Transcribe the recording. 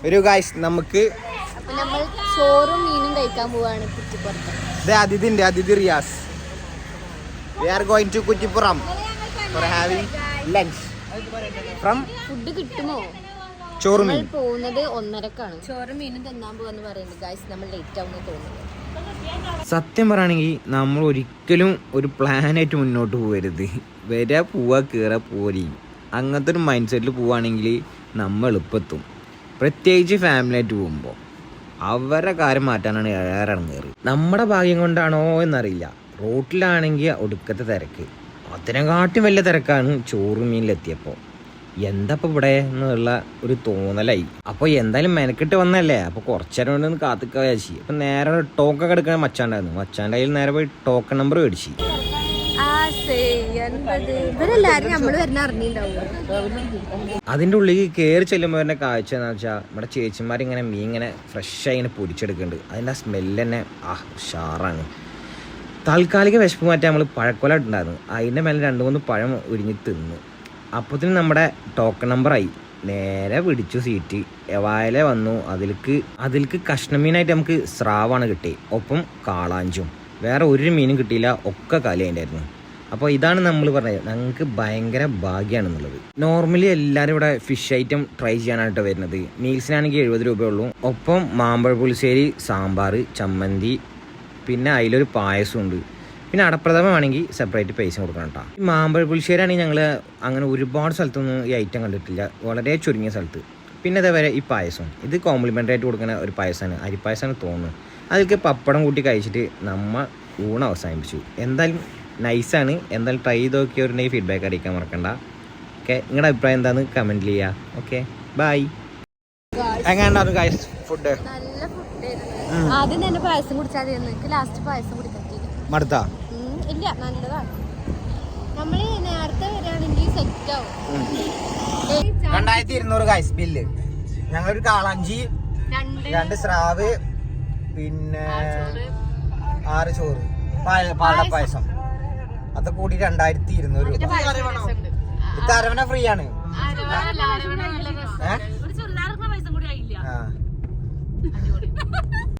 ഒരു ഗൈസ് നമുക്ക് നമ്മൾ ചോറും മീനും കഴിക്കാൻ പോവാണ് കുറ്റിപ്പുറത്ത്. അതിഥി Riyas. We are going to Kuttipuram for having lunch from food കിട്ടുമോ? ചോറും മീൻ. പോകുന്നത് 1:30ക്കാണ്. ചോറും മീനും തിന്നാൻ പോവാന്ന് പറയുന്നത് ഗൈസ്. നമ്മൾ ലേറ്റ് ആവുന്ന തോന്നുന്നു. സത്യം പറയുകയാണെങ്കിൽ നമ്മൾ ഒരിക്കലും ഒരു പ്ലാനായിട്ട് മുന്നോട്ട് പോകരുത്. വരിക പോവുക കയറുക പോരി അങ്ങനത്തെ ഒരു മൈൻഡ് സെറ്റിൽ പോവുകയാണെങ്കിൽ നമ്മൾ എളുപ്പത്തും. പ്രത്യേകിച്ച് ഫാമിലിയായിട്ട് പോകുമ്പോൾ അവരുടെ കാര്യം മാറ്റാനാണ് ഏറെ കയറി. നമ്മുടെ ഭാഗ്യം കൊണ്ടാണോ എന്നറിയില്ല, റോട്ടിലാണെങ്കിൽ ഒടുക്കത്തെ തിരക്ക്, അതിനെക്കാട്ടും വലിയ തിരക്കാണ് ചോറും മീനിലെത്തിയപ്പോൾ. എന്താ ഇപ്പോൾ ഇവിടെ എന്നുള്ള ഒരു തോന്നലായി. അപ്പോൾ എന്തായാലും മെനക്കെട്ട് വന്നല്ലേ, അപ്പോൾ കുറച്ച് നേരം കൊണ്ട് ഒന്ന് കാത്തിക്കാൻ വിചാരിച്ചു. അപ്പം നേരെ ടോക്കൊക്കെ എടുക്കാൻ മച്ചാണ്ടായിരുന്നു. മച്ചാൻ്റെ കയ്യിൽ നേരെ പോയി ടോക്കൺ നമ്പർ മേടിച്ചു. അതിൻ്റെ ഉള്ളിൽ കയറി ചെല്ലുമ്പോൾ തന്നെ കാഴ്ച എന്ന് വെച്ചാൽ നമ്മുടെ ചേച്ചിമാരിങ്ങനെ മീൻ ഇങ്ങനെ ഫ്രഷായി ഇങ്ങനെ പൊരിച്ചെടുക്കുന്നുണ്ട്. അതിൻ്റെ ആ സ്മെല്ല് തന്നെ ഉഷാറാണ്. താൽക്കാലിക വിശപ്പ് മാറ്റാൻ നമ്മൾ പഴക്കൊല ഉണ്ടായിരുന്നു. അതിൻ്റെ മേലെ 2-3 പഴം ഉരിഞ്ഞ് തിന്നു. അപ്പോഴത്തേനും നമ്മുടെ ടോക്കൺ നമ്പറായി. നേരെ പിടിച്ചു സീറ്റ്. വായല വന്നു. അതിലേക്ക് കഷ്ണമീനായിട്ട് നമുക്ക് സ്രാവാണ് കിട്ടി, ഒപ്പം കാളാഞ്ചും. വേറെ ഒരു മീനും കിട്ടിയില്ല, ഒക്കെ കാലി അതിൻ്റെയായിരുന്നു. അപ്പോൾ ഇതാണ് നമ്മൾ പറഞ്ഞത്, ഞങ്ങൾക്ക് ഭയങ്കര ഭാഗ്യമാണെന്നുള്ളത്. നോർമലി എല്ലാവരും ഇവിടെ ഫിഷ് ഐറ്റം ട്രൈ ചെയ്യാനായിട്ട് വരുന്നത്. മീൽസിനാണെങ്കിൽ 70 രൂപയുള്ളൂ. ഒപ്പം മാമ്പഴ പുളിശ്ശേരി, സാമ്പാർ, ചമ്മന്തി, പിന്നെ അതിലൊരു പായസം ഉണ്ട്. പിന്നെ അടപ്രഥമമാണെങ്കിൽ സെപ്പറേറ്റ് പൈസ കൊടുക്കണം കേട്ടോ. ഈ മാമ്പഴ പുളിശ്ശേരി ആണെങ്കിൽ ഞങ്ങൾ അങ്ങനെ ഒരുപാട് സ്ഥലത്തൊന്നും ഈ ഐറ്റം കണ്ടിട്ടില്ല, വളരെ ചുരുങ്ങിയ സ്ഥലത്ത്. പിന്നെ അതേവരെ ഈ പായസം, ഇത് കോംപ്ലിമെൻ്ററി ആയിട്ട് കൊടുക്കുന്ന ഒരു പായസമാണ്, അരിപ്പായസമാണ് തോന്നുന്നു. അതിലേക്ക് പപ്പടം കൂട്ടി കഴിച്ചിട്ട് നമ്മൾ ഊണ് അവസാനിപ്പിച്ചു. എന്തായാലും നൈസാണ്. എന്തായാലും ട്രൈ ചെയ്ത് നോക്കിയവരുണ്ടെങ്കിൽ ഫീഡ്ബാക്ക് അറിയിക്കാൻ മറക്കണ്ട. ഓക്കെ, നിങ്ങളുടെ അഭിപ്രായം എന്താണെന്ന് കമൻറ്റ് ചെയ്യുക. Okay, bye. എങ്ങനെയുണ്ടായിരുന്നു ഗൈസ് ഫുഡ്? നല്ല ഫുഡായിരുന്നു. ആദ്യം തന്നെ പായസം കുടിച്ചാൽ എനിക്ക് ലാസ്റ്റ് പായസം കുടിക്കാൻ മടുത്താ? ഇല്ല, നല്ലതാണ്. നമ്മൾ നേരത്തെ വരികയാണെങ്കിൽ സെറ്റ് ആവും. 2200 ഗൈസ് ബില്ല്. ഞങ്ങളൊരു കാളാഞ്ചി, 2 സ്രാവ്, പിന്നെ 6 ചോറ്, പാലപ്പായസം, അതൊക്കെ കൂടി 2200 രൂപ. ഇത് അരവണ ഫ്രീ ആണ്.